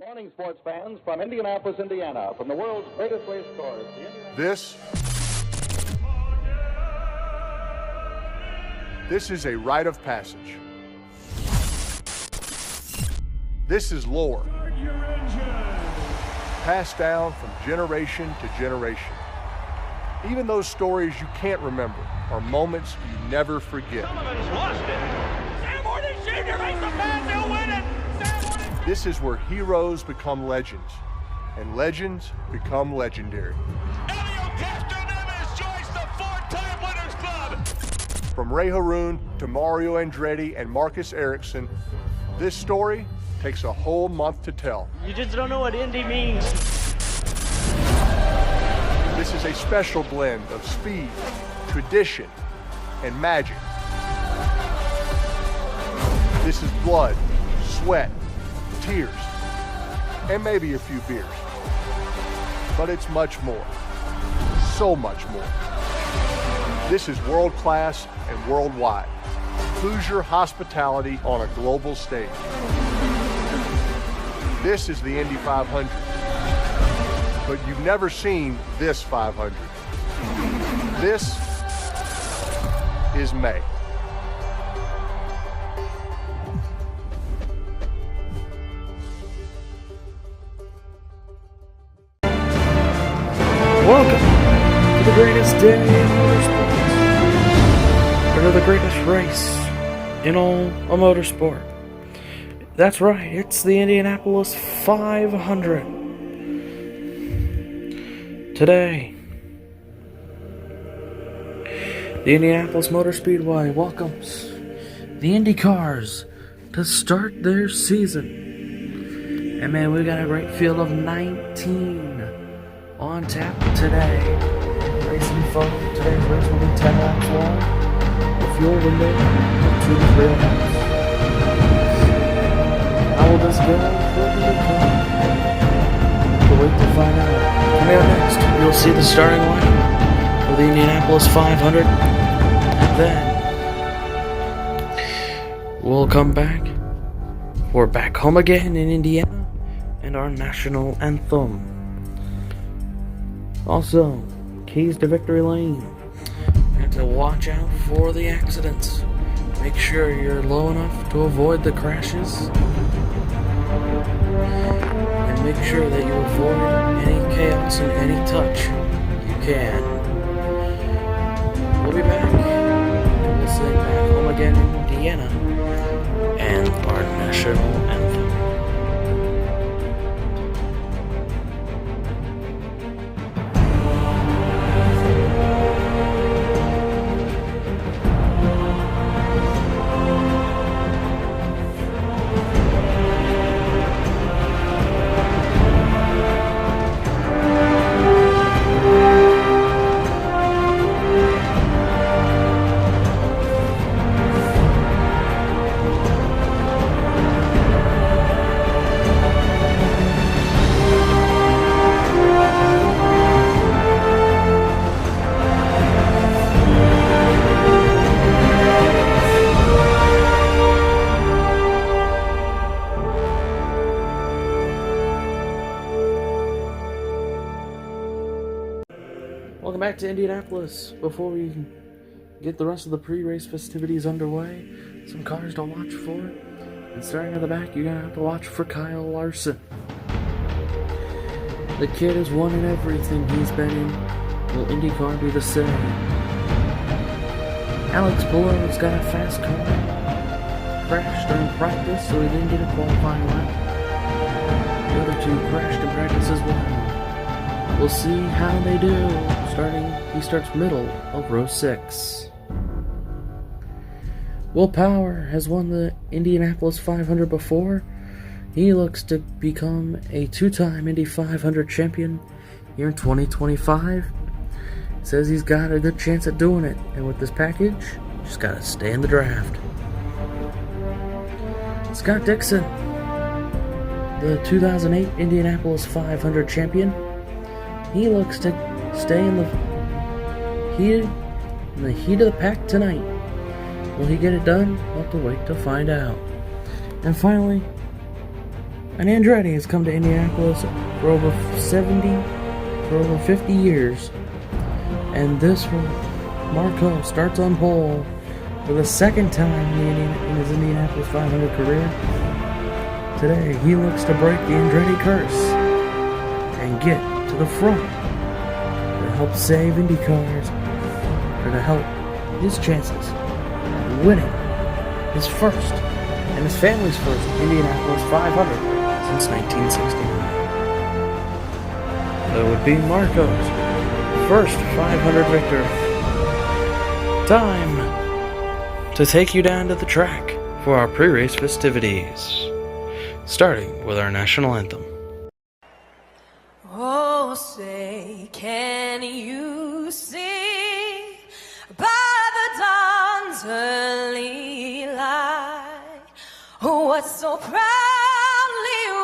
Morning, sports fans, from Indianapolis, Indiana, from the world's greatest race course. This is a rite of passage. This is lore, passed down from generation to generation. Even those stories you can't remember are moments you never forget. Some of us lost it. Sam Horton Jr. makes the pass, he'll win it. This is where heroes become legends, and legends become legendary. Elio Castroneves joins the four-time Winners Club. From Ray Haroon to Mario Andretti and Marcus Ericsson, this story takes a whole month to tell. You just don't know what Indy means. This is a special blend of speed, tradition, and magic. This is blood, sweat, tears, and maybe a few beers. But it's much more, so much more. This is world class and worldwide. Hoosier hospitality on a global stage. This is the Indy 500. But you've never seen this 500. This is May. Welcome to the greatest day in motorsports, or the greatest race in all of motorsport. That's right, it's the Indianapolis 500. Today, the Indianapolis Motor Speedway welcomes the Indycars to start their season. And man, we got a great field of 19 on tap today. Racing fun. Today's race will be 10 laps long. The fuel window 2 to 3 laps. How will this go? We'll wait to find out. Coming up next, you'll see the starting line for the Indianapolis 500. And then we'll come back. We're back home again in Indiana and our national anthem. Also, keys to victory lane. You have to watch out for the accidents. Make sure you're low enough to avoid the crashes. And make sure that you avoid any chaos and any touch you can. We'll be back. And we'll sing back home again in Indiana and our national anthem. Welcome back to Indianapolis. Before we get the rest of the pre-race festivities underway, some cars to watch for. And starting at the back, you're going to have to watch for Kyle Larson. The kid has won in everything he's been in. Will IndyCar do the same? Alex Palou's got a fast car. Crashed during practice, so he didn't get a qualifying lap. The other two crashed in practice as well. We'll see how they do. He starts middle of row 6. Will Power has won the Indianapolis 500 before. He looks to become a 2-time Indy 500 champion here in 2025. Says he's got a good chance at doing it, and with this package, just gotta stay in the draft. Scott Dixon, the 2008 Indianapolis 500 champion. He looks to stay in the heat of the pack tonight. Will he get it done? We'll have to wait to find out. And finally, And Andretti has come to Indianapolis for over 50 years. And this one, Marco starts on pole for the second time in his Indianapolis 500 career. Today, he looks to break the Andretti curse and get to the front to help save Indycars, or to help his chances of winning his first and his family's first Indianapolis 500 since 1969. That would be Marco's first 500 victory. Time to take you down to the track for our pre-race festivities, starting with our national anthem. Oh, say, can you see by the dawn's early light what so proudly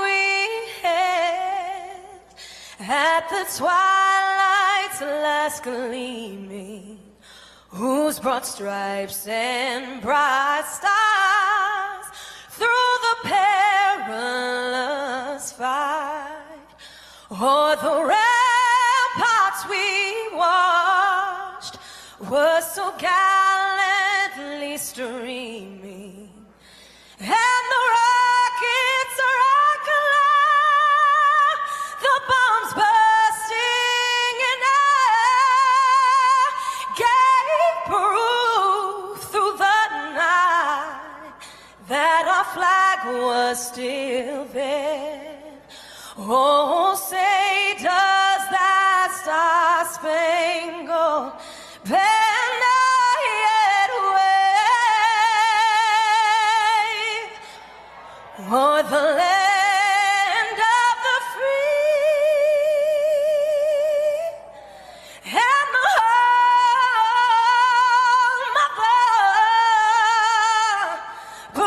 we hailed at the twilight's last gleaming, whose broad stripes and bright stars through the perilous fight o'er the ramparts we watched were so gallantly streaming, and the rockets rock along, the bombs bursting in air gave proof through the night that our flag was still there. Oh, say, does that star-spangled banner yet wave o'er the land of the free and the home of the brave?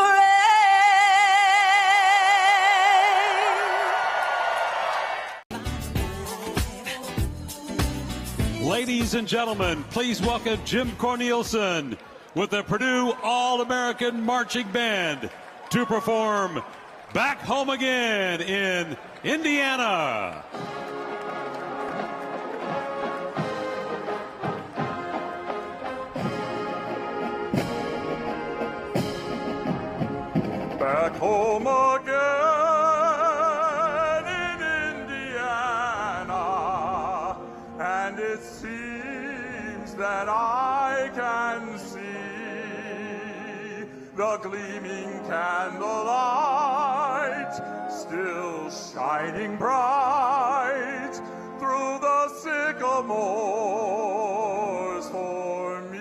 Ladies and gentlemen, please welcome Jim Cornelison with the Purdue All-American Marching Band to perform Back Home Again in Indiana. Back home again in Indiana, and it seems that I can see the gleaming candlelight still shining bright through the sycamores for me.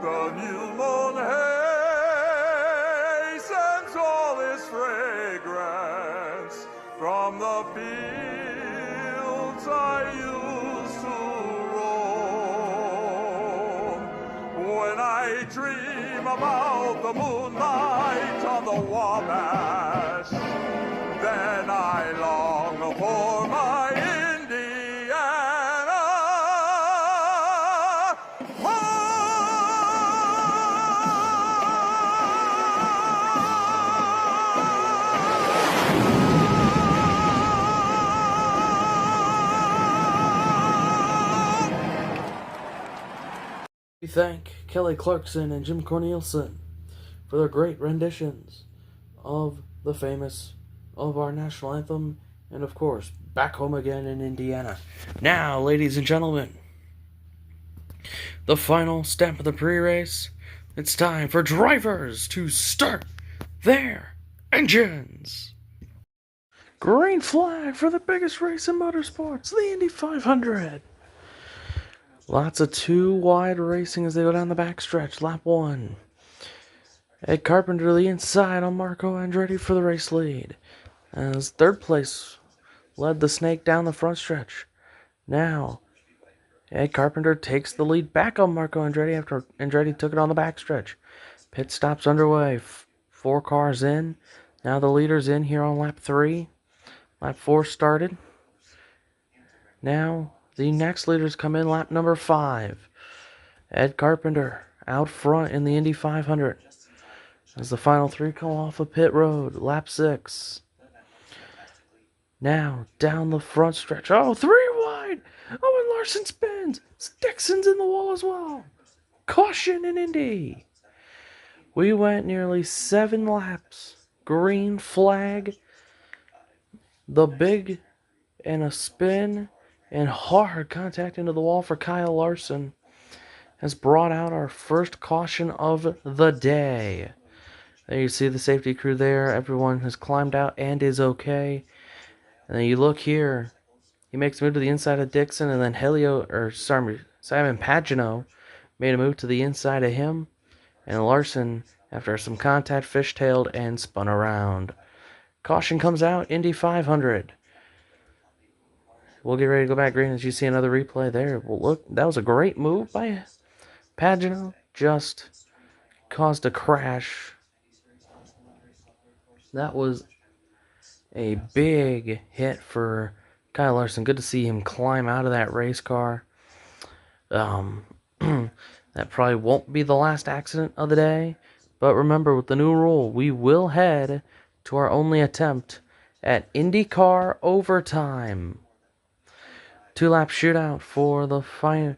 The new moon hay sends all its fragrance from the fields I used to roam. When I dream about the moonlight on the Wabash, then I long for my Indiana We thank Kelly Clarkson and Jim Cornelison for their great renditions of the famous, of our national anthem, and of course, Back Home Again in Indiana. Now, ladies and gentlemen, the final step of the pre-race. It's time for drivers to start their engines. Green flag for the biggest race in motorsports, the Indy 500. Lots of two wide racing as they go down the backstretch. Lap 1. Ed Carpenter to the inside on Marco Andretti for the race lead. As third place led the Snake down the front stretch. Now, Ed Carpenter takes the lead back on Marco Andretti after Andretti took it on the backstretch. Pit stops underway. 4 cars in. Now the leader's in here on lap 3. Lap 4 started. Now the next leaders come in lap number 5. Ed Carpenter out front in the Indy 500. As the final 3 come off of pit road, lap 6. Now, down the front stretch. Oh, 3 wide! Oh, and Larson spins! Dixon's in the wall as well. Caution in Indy. We went nearly 7 laps. Green flag. The big and a spin and hard contact into the wall for Kyle Larson has brought out our first caution of the day. There you see the safety crew there. Everyone has climbed out and is okay. And then you look here. He makes a move to the inside of Dixon, and then Simon Pagino made a move to the inside of him. And Larson, after some contact, fishtailed and spun around. Caution comes out, Indy 500. We'll get ready to go back green as you see another replay there. Well, look, that was a great move by Pagino. Just caused a crash. That was a big hit for Kyle Larson. Good to see him climb out of that race car. That probably won't be the last accident of the day. But remember, with the new rule, we will head to our only attempt at Indycar overtime. 2-lap shootout for the final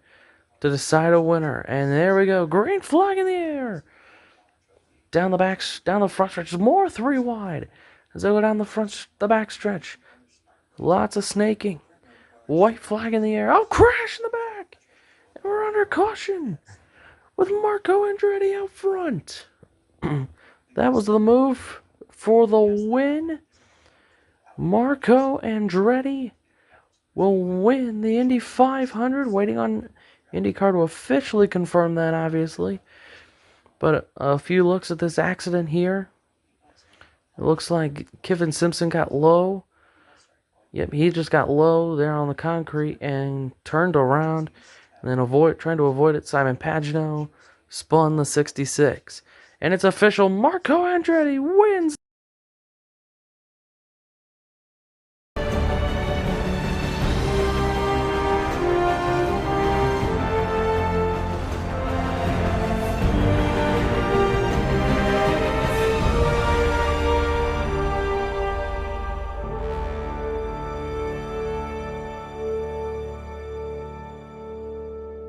to decide a winner. And there we go. Green flag in the air. Down the front stretch. More 3 wide. As they go down the back stretch. Lots of snaking. White flag in the air. Oh, crash in the back. And we're under caution with Marco Andretti out front. That was the move for the win. Marco Andretti will win the Indy 500. Waiting on IndyCar to officially confirm that, obviously. But a few looks at this accident here. It looks like Kevin Simpson got low. Yep, he just got low there on the concrete and turned around. And then trying to avoid it, Simon Pagino spun the 66. And it's official, Marco Andretti wins